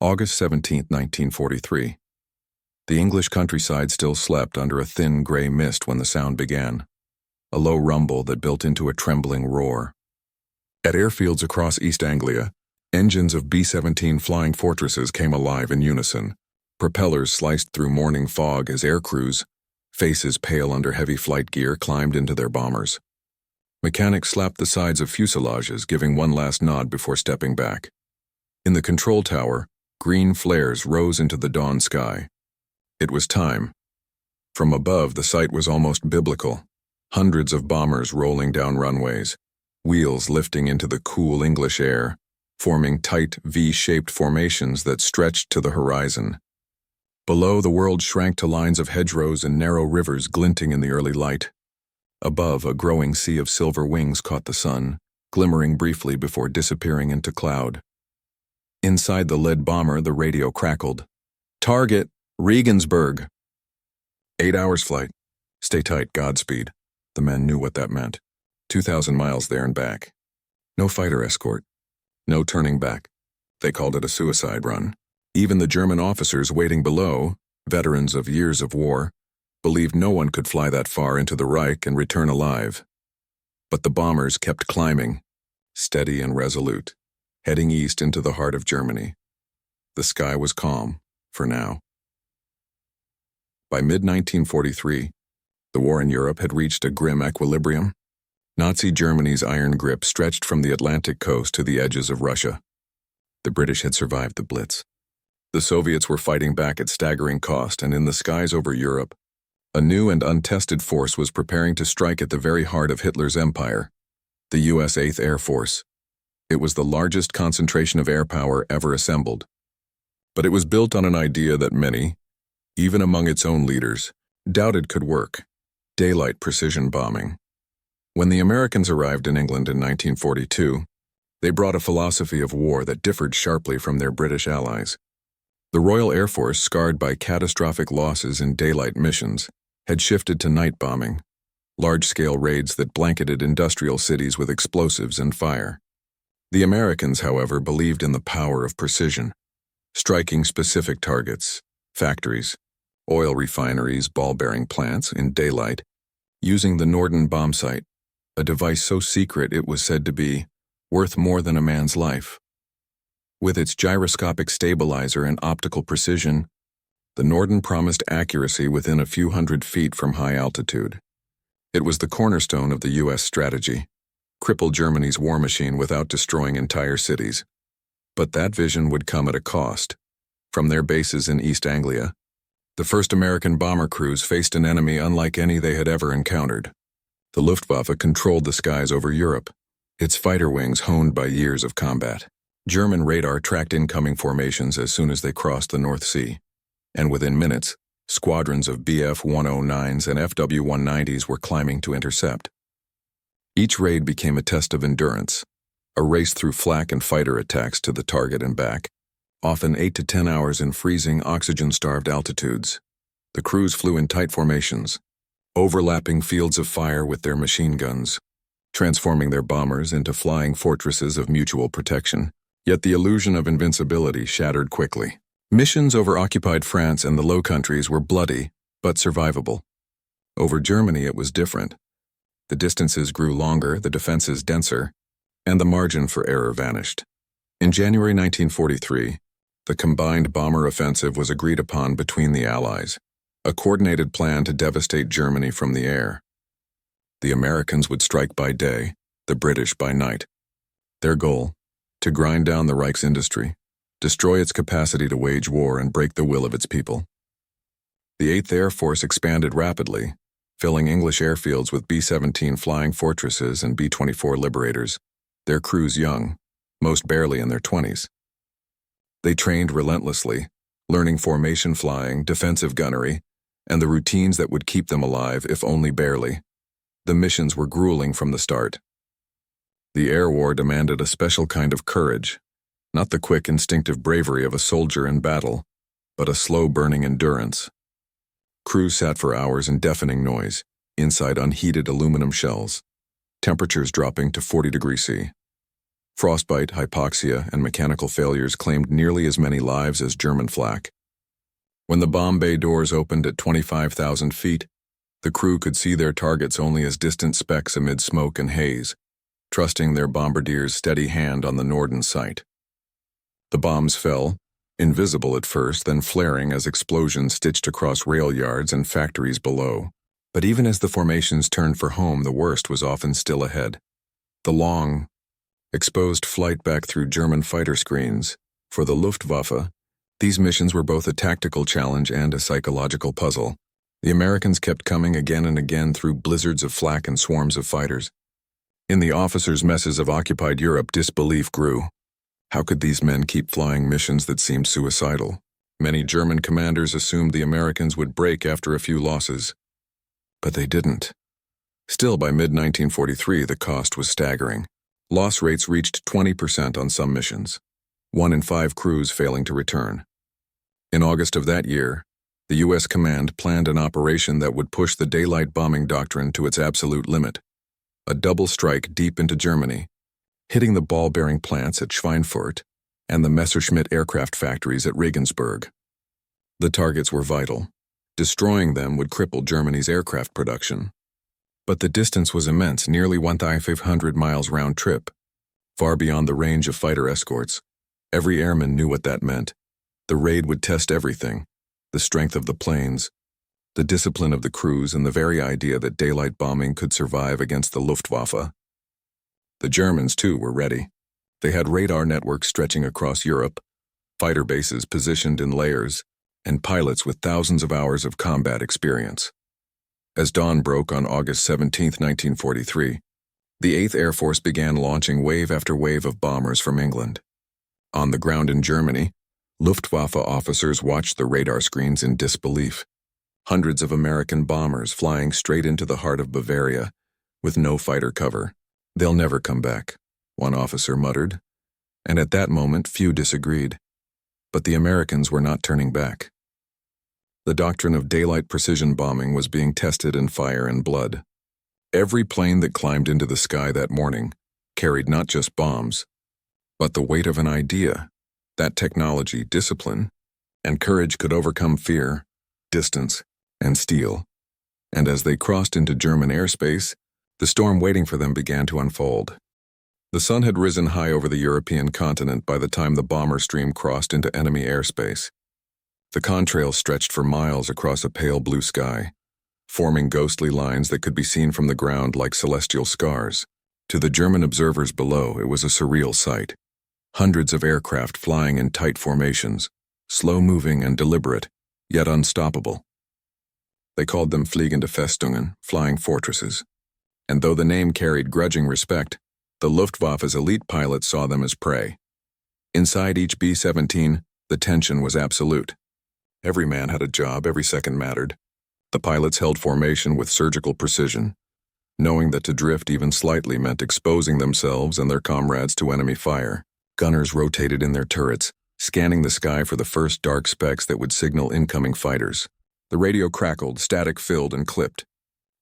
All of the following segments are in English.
August 17, 1943. The English countryside still slept under a thin gray mist when the sound began, a low rumble that built into a trembling roar. At airfields across East Anglia, engines of B-17 flying fortresses came alive in unison. Propellers sliced through morning fog as air crews, faces pale under heavy flight gear, climbed into their bombers. Mechanics slapped the sides of fuselages, giving one last nod before stepping back. In the control tower, green flares rose into the dawn sky. It was time. From above, the sight was almost biblical. Hundreds of bombers rolling down runways, wheels lifting into the cool English air, forming tight V-shaped formations that stretched to the horizon. Below, the world shrank to lines of hedgerows and narrow rivers glinting in the early light. Above, a growing sea of silver wings caught the sun, glimmering briefly before disappearing into cloud. Inside the lead bomber, the radio crackled. "Target, Regensburg." 8 hours flight. Stay tight, Godspeed. The men knew what that meant. 2,000 miles there and back. No fighter escort. No turning back. They called it a suicide run. Even the German officers waiting below, veterans of years of war, believed no one could fly that far into the Reich and return alive. But the bombers kept climbing, steady and resolute, heading east into the heart of Germany. The sky was calm, for now. By mid-1943, the war in Europe had reached a grim equilibrium. Nazi Germany's iron grip stretched from the Atlantic coast to the edges of Russia. The British had survived the Blitz. The Soviets were fighting back at staggering cost, and in the skies over Europe, a new and untested force was preparing to strike at the very heart of Hitler's empire, the U.S. 8th Air Force. It was the largest concentration of air power ever assembled. But it was built on an idea that many, even among its own leaders, doubted could work: daylight precision bombing. When the Americans arrived in England in 1942, they brought a philosophy of war that differed sharply from their British allies. The Royal Air Force, scarred by catastrophic losses in daylight missions, had shifted to night bombing, large-scale raids that blanketed industrial cities with explosives and fire. The Americans, however, believed in the power of precision, striking specific targets, factories, oil refineries, ball-bearing plants, in daylight, using the Norden bomb sight, a device so secret it was said to be worth more than a man's life. With its gyroscopic stabilizer and optical precision, the Norden promised accuracy within a few hundred feet from high altitude. It was the cornerstone of the U.S. strategy: cripple Germany's war machine without destroying entire cities. But that vision would come at a cost. From their bases in East Anglia, the first American bomber crews faced an enemy unlike any they had ever encountered. The Luftwaffe controlled the skies over Europe, its fighter wings honed by years of combat. German radar tracked incoming formations as soon as they crossed the North Sea, and within minutes, squadrons of Bf-109s and Fw-190s were climbing to intercept. Each raid became a test of endurance, a race through flak and fighter attacks to the target and back, often 8 to 10 hours in freezing, oxygen-starved altitudes. The crews flew in tight formations, overlapping fields of fire with their machine guns, transforming their bombers into flying fortresses of mutual protection. Yet the illusion of invincibility shattered quickly. Missions over occupied France and the Low Countries were bloody, but survivable. Over Germany it was different. The distances grew longer, the defenses denser, and the margin for error vanished. In January 1943, the combined bomber offensive was agreed upon between the Allies, a coordinated plan to devastate Germany from the air. The Americans would strike by day, the British by night. Their goal: to grind down the Reich's industry, destroy its capacity to wage war, and break the will of its people. The 8th Air Force expanded rapidly, filling English airfields with B-17 flying fortresses and B-24 Liberators, their crews young, most barely in their 20s. They trained relentlessly, learning formation flying, defensive gunnery, and the routines that would keep them alive, if only barely. The missions were grueling from the start. The air war demanded a special kind of courage, not the quick, instinctive bravery of a soldier in battle, but a slow-burning endurance. Crews sat for hours in deafening noise, inside unheated aluminum shells, temperatures dropping to 40 degrees C. Frostbite, hypoxia, and mechanical failures claimed nearly as many lives as German flak. When the bomb bay doors opened at 25,000 feet, the crew could see their targets only as distant specks amid smoke and haze, trusting their bombardier's steady hand on the Norden site. The bombs fell, invisible at first, then flaring as explosions stitched across rail yards and factories below. But even as the formations turned for home, the worst was often still ahead. The long, exposed flight back through German fighter screens. For the Luftwaffe, these missions were both a tactical challenge and a psychological puzzle. The Americans kept coming again and again through blizzards of flak and swarms of fighters. In the officers' messes of occupied Europe, disbelief grew. How could these men keep flying missions that seemed suicidal? Many German commanders assumed the Americans would break after a few losses. But they didn't. Still, by mid-1943, the cost was staggering. Loss rates reached 20% on some missions, 1 in 5 crews failing to return. In August of that year, the U.S. command planned an operation that would push the daylight bombing doctrine to its absolute limit. A double strike deep into Germany, hitting the ball-bearing plants at Schweinfurt and the Messerschmitt aircraft factories at Regensburg. The targets were vital. Destroying them would cripple Germany's aircraft production. But the distance was immense, nearly 1,500 miles round trip, far beyond the range of fighter escorts. Every airman knew what that meant. The raid would test everything: the strength of the planes, the discipline of the crews, and the very idea that daylight bombing could survive against the Luftwaffe. The Germans, too, were ready. They had radar networks stretching across Europe, fighter bases positioned in layers, and pilots with thousands of hours of combat experience. As dawn broke on August 17, 1943, the 8th Air Force began launching wave after wave of bombers from England. On the ground in Germany, Luftwaffe officers watched the radar screens in disbelief. Hundreds of American bombers flying straight into the heart of Bavaria, with no fighter cover. "They'll never come back," one officer muttered, and at that moment few disagreed. But the Americans were not turning back. The doctrine of daylight precision bombing was being tested in fire and blood. Every plane that climbed into the sky that morning carried not just bombs, but the weight of an idea that technology, discipline, and courage could overcome fear, distance, and steel. And as they crossed into German airspace, the storm waiting for them began to unfold. The sun had risen high over the European continent by the time the bomber stream crossed into enemy airspace. The contrails stretched for miles across a pale blue sky, forming ghostly lines that could be seen from the ground like celestial scars. To the German observers below, it was a surreal sight. Hundreds of aircraft flying in tight formations, slow-moving and deliberate, yet unstoppable. They called them fliegende Festungen, flying fortresses. And though the name carried grudging respect, the Luftwaffe's elite pilots saw them as prey. Inside each B-17, the tension was absolute. Every man had a job, every second mattered. The pilots held formation with surgical precision, knowing that to drift even slightly meant exposing themselves and their comrades to enemy fire. Gunners rotated in their turrets, scanning the sky for the first dark specks that would signal incoming fighters. The radio crackled, static filled and clipped.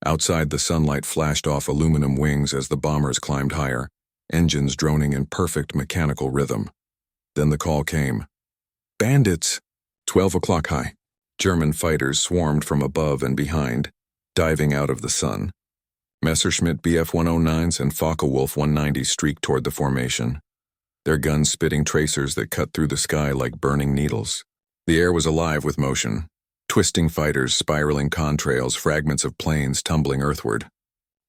Outside, the sunlight flashed off aluminum wings as the bombers climbed higher, engines droning in perfect mechanical rhythm. Then the call came. "Bandits!" 12 o'clock high. German fighters swarmed from above and behind, diving out of the sun. Messerschmitt Bf-109s and Focke-Wulf 190s streaked toward the formation, their guns spitting tracers that cut through the sky like burning needles. The air was alive with motion. Twisting fighters, spiraling contrails, fragments of planes tumbling earthward.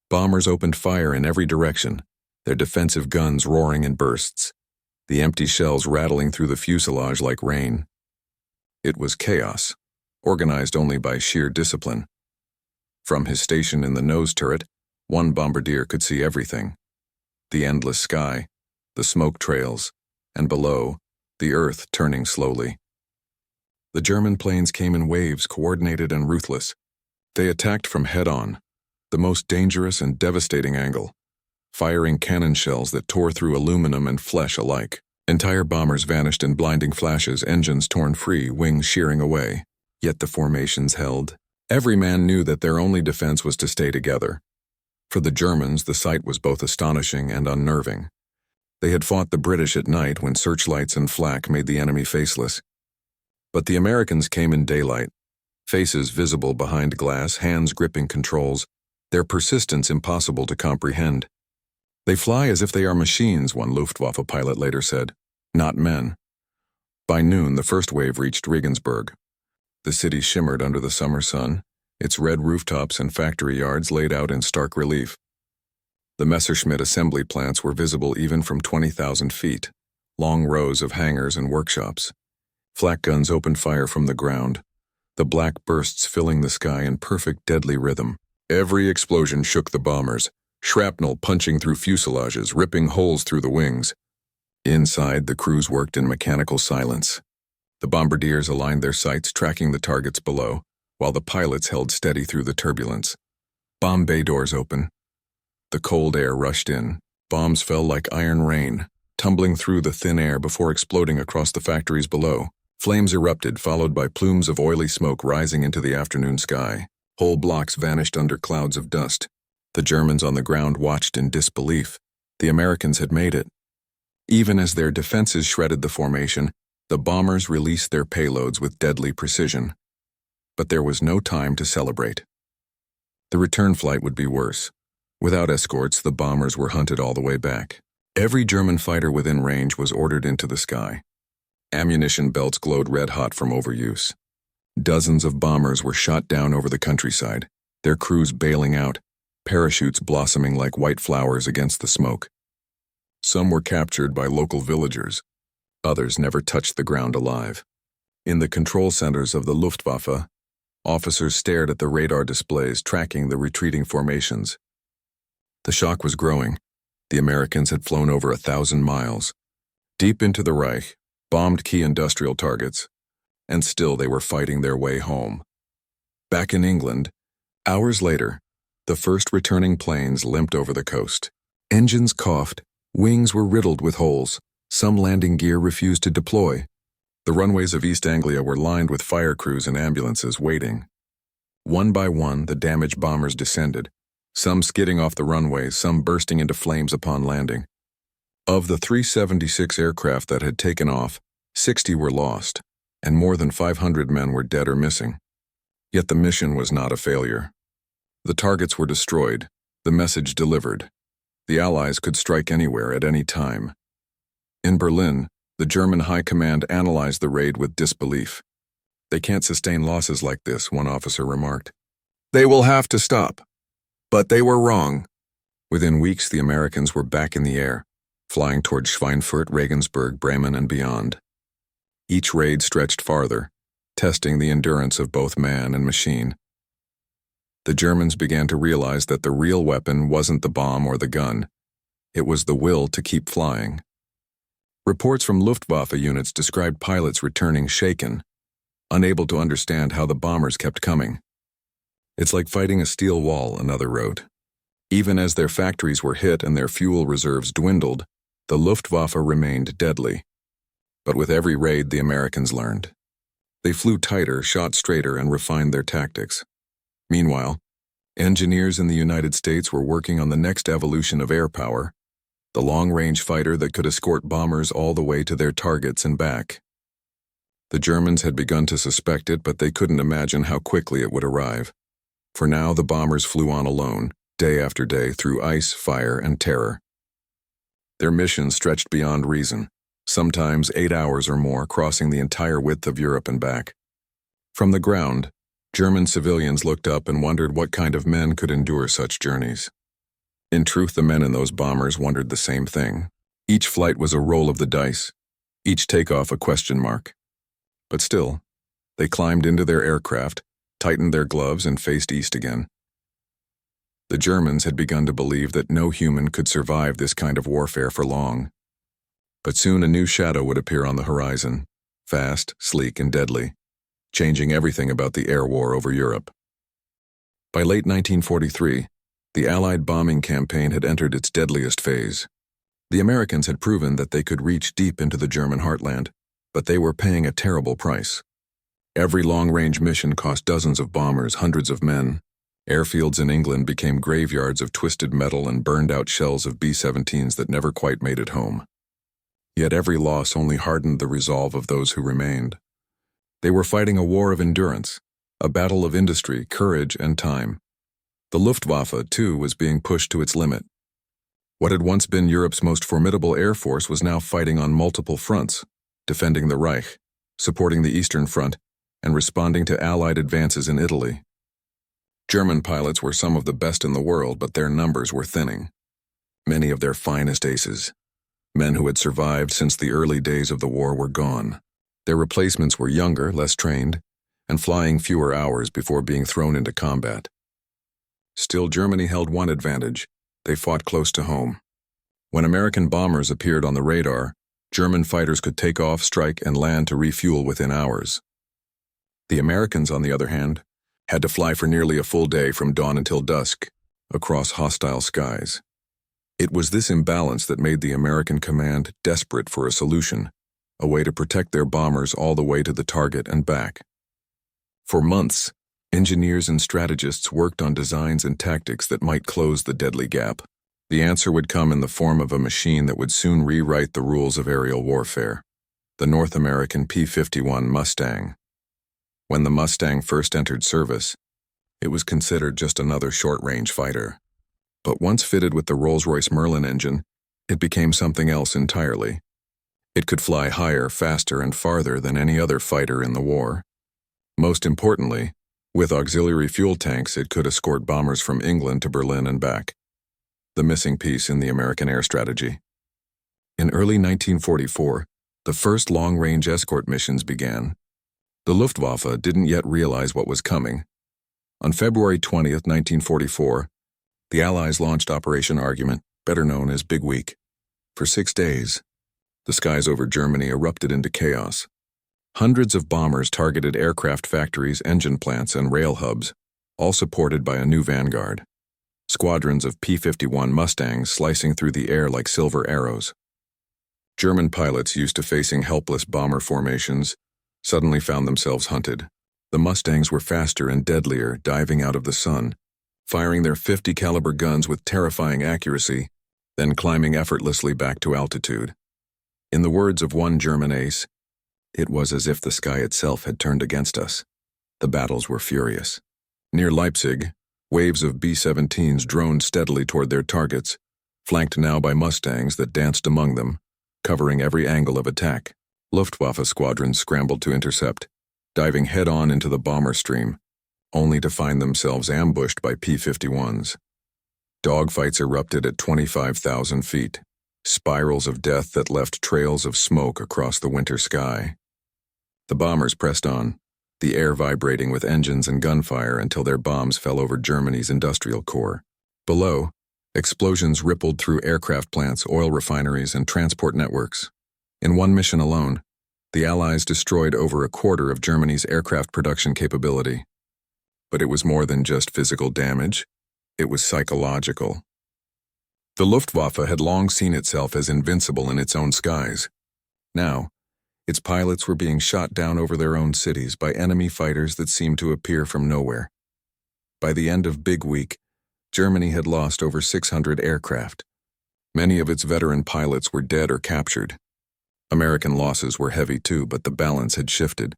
Bombers opened fire in every direction, their defensive guns roaring in bursts, the empty shells rattling through the fuselage like rain. It was chaos, organized only by sheer discipline. From his station in the nose turret, one bombardier could see everything: the endless sky, the smoke trails, and below, the earth turning slowly. The German planes came in waves, coordinated and ruthless. They attacked from head-on, the most dangerous and devastating angle, firing cannon shells that tore through aluminum and flesh alike. Entire bombers vanished in blinding flashes, engines torn free, wings shearing away. Yet the formations held. Every man knew that their only defense was to stay together. For the Germans, the sight was both astonishing and unnerving. They had fought the British at night when searchlights and flak made the enemy faceless. But the Americans came in daylight, faces visible behind glass, hands gripping controls, their persistence impossible to comprehend. They fly as if they are machines, one Luftwaffe pilot later said, not men. By noon, the first wave reached Regensburg. The city shimmered under the summer sun, its red rooftops and factory yards laid out in stark relief. The Messerschmitt assembly plants were visible even from 20,000 feet, long rows of hangars and workshops. Flak guns opened fire from the ground, the black bursts filling the sky in perfect deadly rhythm. Every explosion shook the bombers, shrapnel punching through fuselages, ripping holes through the wings. Inside, the crews worked in mechanical silence. The bombardiers aligned their sights, tracking the targets below, while the pilots held steady through the turbulence. Bomb bay doors open. The cold air rushed in. Bombs fell like iron rain, tumbling through the thin air before exploding across the factories below. Flames erupted, followed by plumes of oily smoke rising into the afternoon sky. Whole blocks vanished under clouds of dust. The Germans on the ground watched in disbelief. The Americans had made it. Even as their defenses shredded the formation, the bombers released their payloads with deadly precision. But there was no time to celebrate. The return flight would be worse. Without escorts, the bombers were hunted all the way back. Every German fighter within range was ordered into the sky. Ammunition belts glowed red-hot from overuse. Dozens of bombers were shot down over the countryside, their crews bailing out, parachutes blossoming like white flowers against the smoke. Some were captured by local villagers. Others never touched the ground alive. In the control centers of the Luftwaffe, officers stared at the radar displays tracking the retreating formations. The shock was growing. The Americans had flown over 1,000 miles, deep into the Reich, bombed key industrial targets, and still they were fighting their way home. Back in England, hours later, the first returning planes limped over the coast. Engines coughed, wings were riddled with holes, some landing gear refused to deploy. The runways of East Anglia were lined with fire crews and ambulances waiting. One by one, the damaged bombers descended, some skidding off the runways, some bursting into flames upon landing. Of the 376 aircraft that had taken off, 60 were lost, and more than 500 men were dead or missing. Yet the mission was not a failure. The targets were destroyed, the message delivered. The Allies could strike anywhere at any time. In Berlin, the German High Command analyzed the raid with disbelief. "They can't sustain losses like this," one officer remarked. "They will have to stop." But they were wrong. Within weeks, the Americans were back in the air, flying toward Schweinfurt, Regensburg, Bremen, and beyond. Each raid stretched farther, testing the endurance of both man and machine. The Germans began to realize that the real weapon wasn't the bomb or the gun. It was the will to keep flying. Reports from Luftwaffe units described pilots returning shaken, unable to understand how the bombers kept coming. "It's like fighting a steel wall," another wrote. Even as their factories were hit and their fuel reserves dwindled, the Luftwaffe remained deadly. But with every raid, the Americans learned. They flew tighter, shot straighter, and refined their tactics. Meanwhile, engineers in the United States were working on the next evolution of air power, the long-range fighter that could escort bombers all the way to their targets and back. The Germans had begun to suspect it, but they couldn't imagine how quickly it would arrive. For now, the bombers flew on alone, day after day, through ice, fire, and terror. Their mission stretched beyond reason, sometimes 8 hours or more, crossing the entire width of Europe and back. From the ground, German civilians looked up and wondered what kind of men could endure such journeys. In truth, the men in those bombers wondered the same thing. Each flight was a roll of the dice, each takeoff a question mark. But still, they climbed into their aircraft, tightened their gloves, and faced east again. The Germans had begun to believe that no human could survive this kind of warfare for long. But soon a new shadow would appear on the horizon, fast, sleek, and deadly, changing everything about the air war over Europe. By late 1943, the Allied bombing campaign had entered its deadliest phase. The Americans had proven that they could reach deep into the German heartland, but they were paying a terrible price. Every long-range mission cost dozens of bombers, hundreds of men. Airfields in England became graveyards of twisted metal and burned-out shells of B-17s that never quite made it home. Yet every loss only hardened the resolve of those who remained. They were fighting a war of endurance, a battle of industry, courage, and time. The Luftwaffe, too, was being pushed to its limit. What had once been Europe's most formidable air force was now fighting on multiple fronts, defending the Reich, supporting the Eastern Front, and responding to Allied advances in Italy. German pilots were some of the best in the world, but their numbers were thinning. Many of their finest aces, men who had survived since the early days of the war, were gone. Their replacements were younger, less trained, and flying fewer hours before being thrown into combat. Still, Germany held one advantage: they fought close to home. When American bombers appeared on the radar, German fighters could take off, strike, and land to refuel within hours. The Americans, on the other hand, had to fly for nearly a full day from dawn until dusk, across hostile skies. It was this imbalance that made the American command desperate for a solution, a way to protect their bombers all the way to the target and back. For months, engineers and strategists worked on designs and tactics that might close the deadly gap. The answer would come in the form of a machine that would soon rewrite the rules of aerial warfare: the North American P-51 Mustang. When the Mustang first entered service, it was considered just another short-range fighter. But once fitted with the Rolls-Royce Merlin engine, it became something else entirely. It could fly higher, faster, and farther than any other fighter in the war. Most importantly, with auxiliary fuel tanks, it could escort bombers from England to Berlin and back. The missing piece in the American air strategy. In early 1944, the first long-range escort missions began. The Luftwaffe didn't yet realize what was coming. On February 20th, 1944, the Allies launched Operation Argument, better known as Big Week. For 6 days, the skies over Germany erupted into chaos. Hundreds of bombers targeted aircraft factories, engine plants, and rail hubs, all supported by a new vanguard. Squadrons of P-51 Mustangs slicing through the air like silver arrows. German pilots, used to facing helpless bomber formations, suddenly found themselves hunted. The Mustangs were faster and deadlier, diving out of the sun, firing their .50 caliber guns with terrifying accuracy, then climbing effortlessly back to altitude. In the words of one German ace, "It was as if the sky itself had turned against us." The battles were furious. Near Leipzig, waves of B-17s droned steadily toward their targets, flanked now by Mustangs that danced among them, covering every angle of attack. Luftwaffe squadrons scrambled to intercept, diving head-on into the bomber stream, only to find themselves ambushed by P-51s. Dogfights erupted at 25,000 feet, spirals of death that left trails of smoke across the winter sky. The bombers pressed on, the air vibrating with engines and gunfire until their bombs fell over Germany's industrial core. Below, explosions rippled through aircraft plants, oil refineries, and transport networks. In one mission alone, the Allies destroyed over a quarter of Germany's aircraft production capability. But it was more than just physical damage, it was psychological. The Luftwaffe had long seen itself as invincible in its own skies. Now, its pilots were being shot down over their own cities by enemy fighters that seemed to appear from nowhere. By the end of Big Week, Germany had lost over 600 aircraft. Many of its veteran pilots were dead or captured. American losses were heavy too, but the balance had shifted.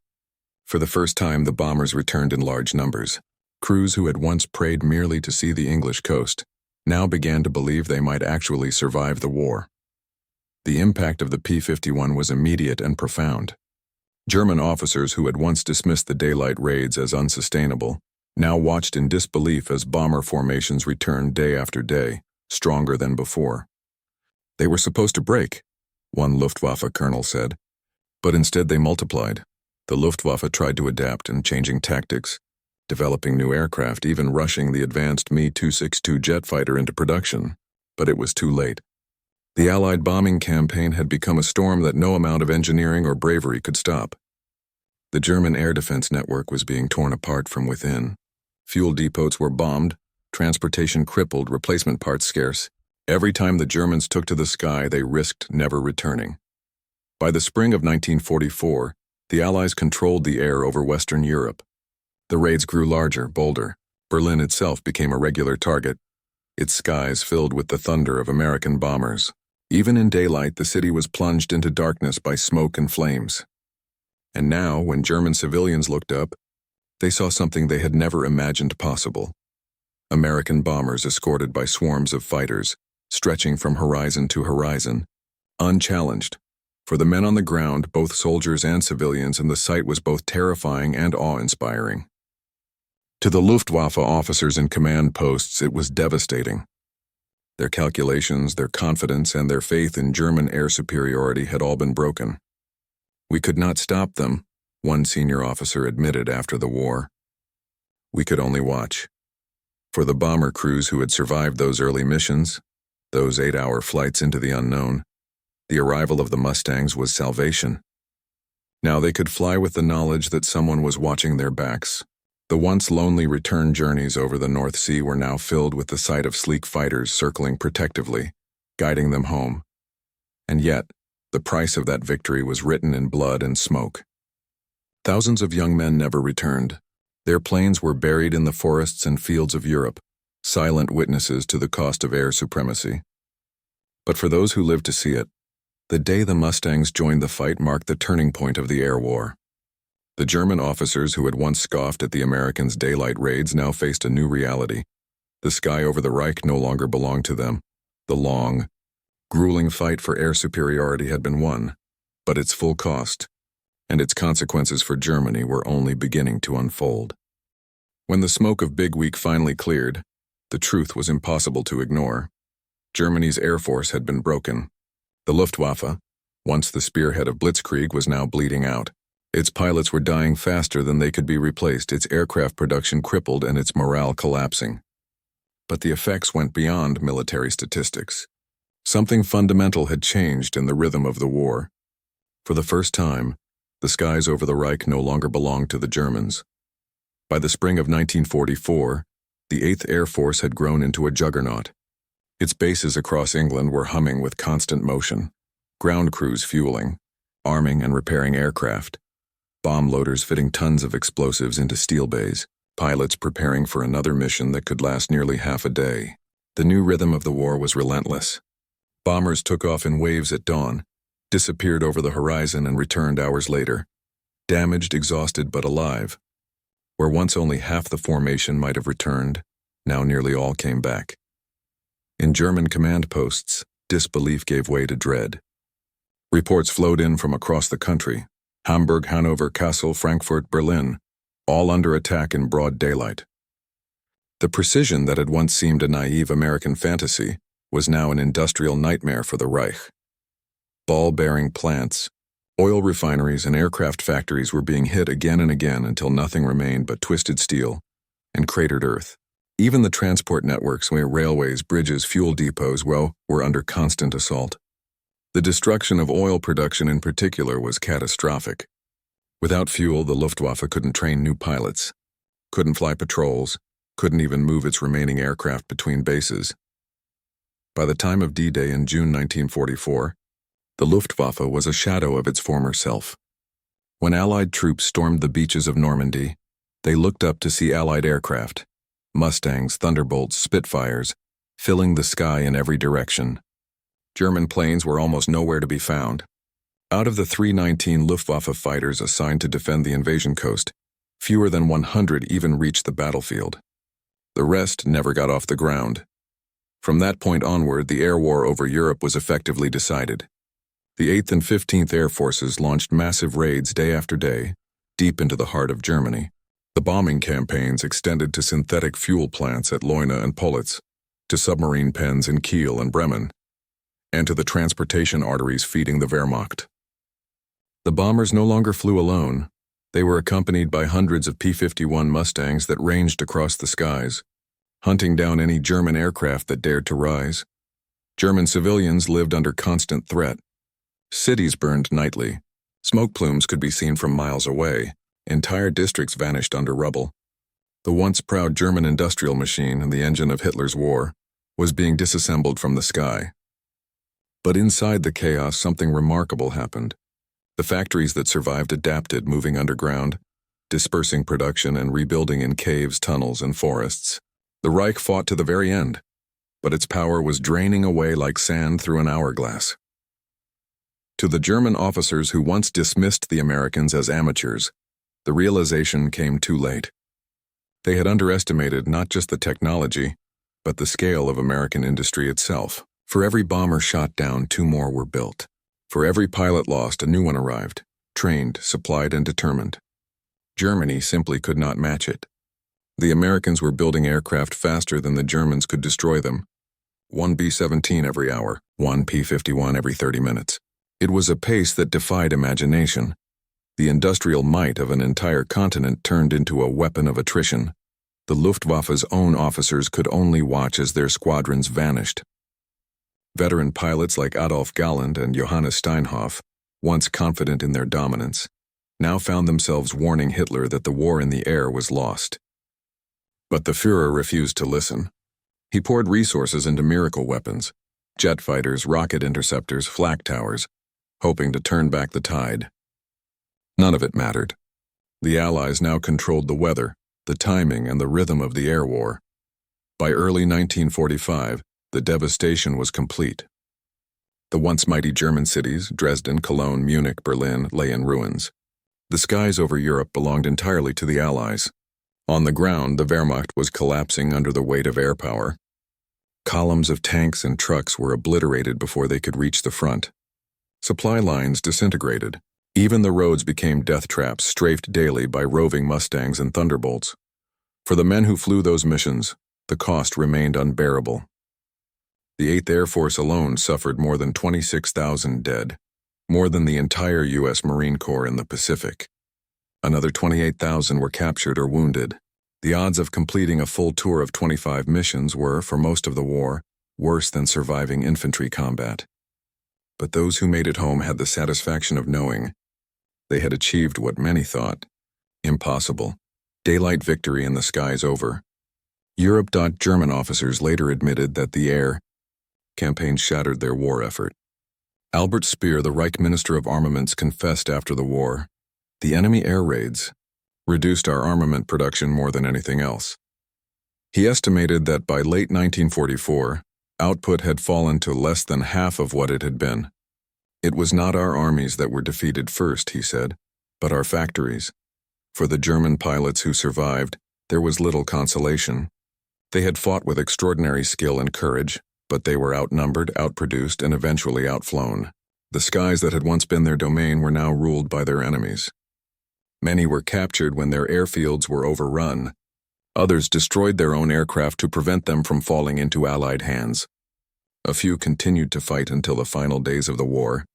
For the first time, the bombers returned in large numbers. Crews who had once prayed merely to see the English coast now began to believe they might actually survive the war. The impact of the P-51 was immediate and profound. German officers who had once dismissed the daylight raids as unsustainable now watched in disbelief as bomber formations returned day after day, stronger than before. They were supposed to break, one Luftwaffe colonel said, but instead they multiplied. The Luftwaffe tried to adapt and changing tactics, developing new aircraft, even rushing the advanced Me-262 jet fighter into production, but it was too late. The Allied bombing campaign had become a storm that no amount of engineering or bravery could stop. The German air defense network was being torn apart from within. Fuel depots were bombed, transportation crippled, replacement parts scarce. Every time the Germans took to the sky, they risked never returning. By the spring of 1944, the Allies controlled the air over Western Europe. The raids grew larger, bolder, Berlin itself became a regular target, its skies filled with the thunder of American bombers. Even in daylight, the city was plunged into darkness by smoke and flames. And now, when German civilians looked up, they saw something they had never imagined possible. American bombers escorted by swarms of fighters, stretching from horizon to horizon, unchallenged. For the men on the ground, both soldiers and civilians, and the sight was both terrifying and awe-inspiring. To the Luftwaffe officers in command posts, it was devastating. Their calculations, their confidence, and their faith in German air superiority had all been broken. "We could not stop them," one senior officer admitted after the war. "We could only watch." For the bomber crews who had survived those early missions, those 8-hour flights into the unknown, the arrival of the Mustangs was salvation. Now they could fly with the knowledge that someone was watching their backs. The once lonely return journeys over the North Sea were now filled with the sight of sleek fighters circling protectively, guiding them home. And yet, the price of that victory was written in blood and smoke. Thousands of young men never returned. Their planes were buried in the forests and fields of Europe, silent witnesses to the cost of air supremacy. But for those who lived to see it, the day the Mustangs joined the fight marked the turning point of the air war. The German officers who had once scoffed at the Americans' daylight raids now faced a new reality. The sky over the Reich no longer belonged to them. The long, grueling fight for air superiority had been won, but its full cost, and its consequences for Germany were only beginning to unfold. When the smoke of Big Week finally cleared, the truth was impossible to ignore. Germany's air force had been broken. The Luftwaffe, once the spearhead of Blitzkrieg, was now bleeding out. Its pilots were dying faster than they could be replaced, its aircraft production crippled, and its morale collapsing. But the effects went beyond military statistics. Something fundamental had changed in the rhythm of the war. For the first time, the skies over the Reich no longer belonged to the Germans. By the spring of 1944, the 8th Air Force had grown into a juggernaut. Its bases across England were humming with constant motion, ground crews fueling, arming and repairing aircraft, bomb loaders fitting tons of explosives into steel bays, pilots preparing for another mission that could last nearly half a day. The new rhythm of the war was relentless. Bombers took off in waves at dawn, disappeared over the horizon, and returned hours later, damaged, exhausted, but alive. Where once only half the formation might have returned, now nearly all came back. In German command posts, disbelief gave way to dread. Reports flowed in from across the country: Hamburg, Hanover, Kassel, Frankfurt, Berlin, all under attack in broad daylight. The precision that had once seemed a naive American fantasy was now an industrial nightmare for the Reich. Ball-bearing plants, oil refineries, and aircraft factories were being hit again and again until nothing remained but twisted steel and cratered earth. Even the transport networks, where railways, bridges, fuel depots, were under constant assault. The destruction of oil production in particular was catastrophic. Without fuel, the Luftwaffe couldn't train new pilots, couldn't fly patrols, couldn't even move its remaining aircraft between bases. By the time of D-Day in June 1944, the Luftwaffe was a shadow of its former self. When Allied troops stormed the beaches of Normandy, they looked up to see Allied aircraft, Mustangs, Thunderbolts, Spitfires, filling the sky in every direction. German planes were almost nowhere to be found. Out of the 319 Luftwaffe fighters assigned to defend the invasion coast, fewer than 100 even reached the battlefield. The rest never got off the ground. From that point onward, the air war over Europe was effectively decided. The 8th and 15th Air Forces launched massive raids day after day, deep into the heart of Germany. The bombing campaigns extended to synthetic fuel plants at Leuna and Politz, to submarine pens in Kiel and Bremen, and to the transportation arteries feeding the Wehrmacht. The bombers no longer flew alone. They were accompanied by hundreds of P-51 Mustangs that ranged across the skies, hunting down any German aircraft that dared to rise. German civilians lived under constant threat. Cities burned nightly. Smoke plumes could be seen from miles away. Entire districts vanished under rubble. The once proud German industrial machine and the engine of Hitler's war was being disassembled from the sky. But inside the chaos, something remarkable happened. The factories that survived adapted, moving underground, dispersing production and rebuilding in caves, tunnels, and forests. The Reich fought to the very end, but its power was draining away like sand through an hourglass. To the German officers who once dismissed the Americans as amateurs, the realization came too late. They had underestimated not just the technology, but the scale of American industry itself. For every bomber shot down, 2 more were built. For every pilot lost, a new one arrived, trained, supplied, and determined. Germany simply could not match it. The Americans were building aircraft faster than the Germans could destroy them. 1 B-17 every hour, 1 P-51 every 30 minutes. It was a pace that defied imagination. The industrial might of an entire continent turned into a weapon of attrition. The Luftwaffe's own officers could only watch as their squadrons vanished. Veteran pilots like Adolf Galland and Johannes Steinhoff, once confident in their dominance, now found themselves warning Hitler that the war in the air was lost. But the Führer refused to listen. He poured resources into miracle weapons, jet fighters, rocket interceptors, flak towers, hoping to turn back the tide. None of it mattered. The Allies now controlled the weather, the timing, and the rhythm of the air war. By early 1945, the devastation was complete. The once mighty German cities, Dresden, Cologne, Munich, Berlin, lay in ruins. The skies over Europe belonged entirely to the Allies. On the ground, the Wehrmacht was collapsing under the weight of air power. Columns of tanks and trucks were obliterated before they could reach the front. Supply lines disintegrated. Even the roads became death traps strafed daily by roving Mustangs and Thunderbolts. For the men who flew those missions, the cost remained unbearable. The 8th Air Force alone suffered more than 26,000 dead, more than the entire U.S. Marine Corps in the Pacific. Another 28,000 were captured or wounded. The odds of completing a full tour of 25 missions were, for most of the war, worse than surviving infantry combat. But those who made it home had the satisfaction of knowing they had achieved what many thought impossible: daylight victory in the skies over. Europe. German officers later admitted that the air campaign shattered their war effort. Albert Speer, the Reich Minister of Armaments, confessed after the war, "The enemy air raids reduced our armament production more than anything else." He estimated that by late 1944, output had fallen to less than half of what it had been. It was not our armies that were defeated first, he said, but our factories. For the German pilots who survived, there was little consolation. They had fought with extraordinary skill and courage, but they were outnumbered, outproduced, and eventually outflown. The skies that had once been their domain were now ruled by their enemies. Many were captured when their airfields were overrun. Others destroyed their own aircraft to prevent them from falling into Allied hands. A few continued to fight until the final days of the war,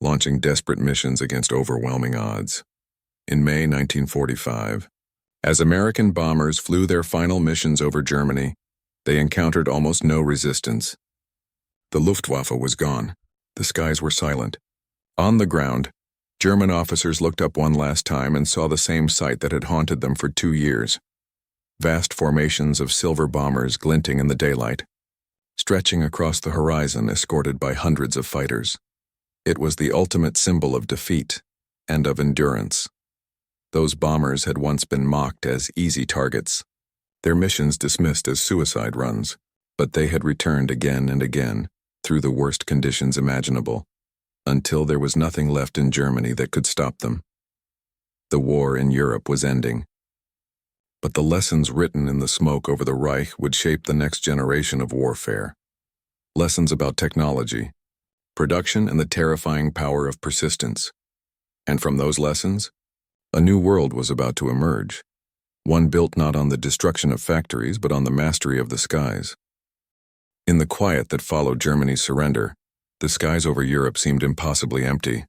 launching desperate missions against overwhelming odds. In May 1945, as American bombers flew their final missions over Germany, they encountered almost no resistance. The Luftwaffe was gone. The skies were silent. On the ground, German officers looked up one last time and saw the same sight that had haunted them for 2 years. Vast formations of silver bombers glinting in the daylight, stretching across the horizon escorted by hundreds of fighters. It was the ultimate symbol of defeat and of endurance. Those bombers had once been mocked as easy targets, their missions dismissed as suicide runs, but they had returned again and again, through the worst conditions imaginable, until there was nothing left in Germany that could stop them. The war in Europe was ending. But the lessons written in the smoke over the Reich would shape the next generation of warfare. Lessons about technology, production, and the terrifying power of persistence. And from those lessons, a new world was about to emerge, one built not on the destruction of factories but on the mastery of the skies. In the quiet that followed Germany's surrender, the skies over Europe seemed impossibly empty.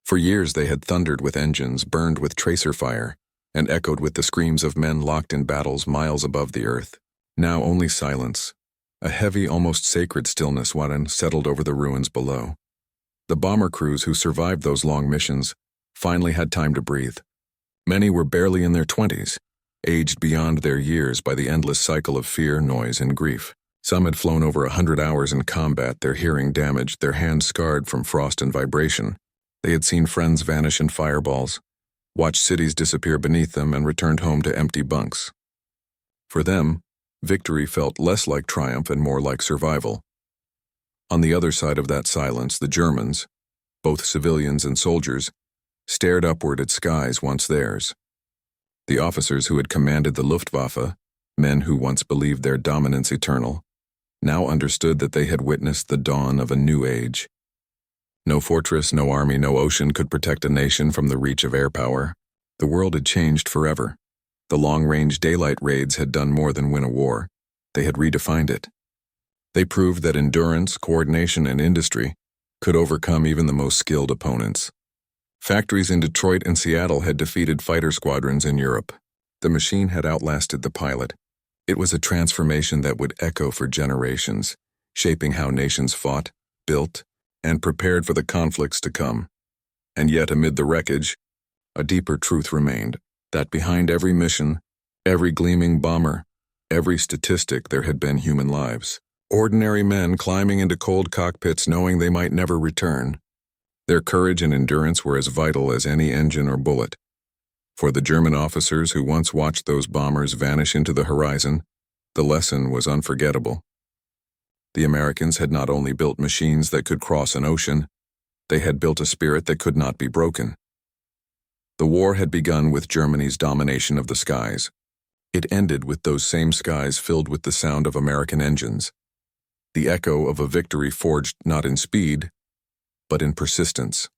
For years they had thundered with engines, burned with tracer fire, and echoed with the screams of men locked in battles miles above the earth. Now only silence, a heavy, almost sacred stillness settled over the ruins below. The bomber crews who survived those long missions finally had time to breathe. Many were barely in their 20s, aged beyond their years by the endless cycle of fear, noise, and grief. Some had flown over 100 hours in combat, their hearing damaged, their hands scarred from frost and vibration. They had seen friends vanish in fireballs, watched cities disappear beneath them, and returned home to empty bunks. For them, victory felt less like triumph and more like survival. On the other side of that silence, the Germans, both civilians and soldiers, stared upward at skies once theirs. The officers who had commanded the Luftwaffe, men who once believed their dominance eternal, now understood that they had witnessed the dawn of a new age. No fortress, no army, no ocean could protect a nation from the reach of air power. The world had changed forever. The long-range daylight raids had done more than win a war. They had redefined it. They proved that endurance, coordination, and industry could overcome even the most skilled opponents. Factories in Detroit and Seattle had defeated fighter squadrons in Europe. The machine had outlasted the pilot. It was a transformation that would echo for generations, shaping how nations fought, built, and prepared for the conflicts to come. And yet, amid the wreckage, a deeper truth remained, that behind every mission, every gleaming bomber, every statistic, there had been human lives. Ordinary men climbing into cold cockpits knowing they might never return. Their courage and endurance were as vital as any engine or bullet. For the German officers who once watched those bombers vanish into the horizon, the lesson was unforgettable. The Americans had not only built machines that could cross an ocean, they had built a spirit that could not be broken. The war had begun with Germany's domination of the skies. It ended with those same skies filled with the sound of American engines, the echo of a victory forged not in speed, but in persistence.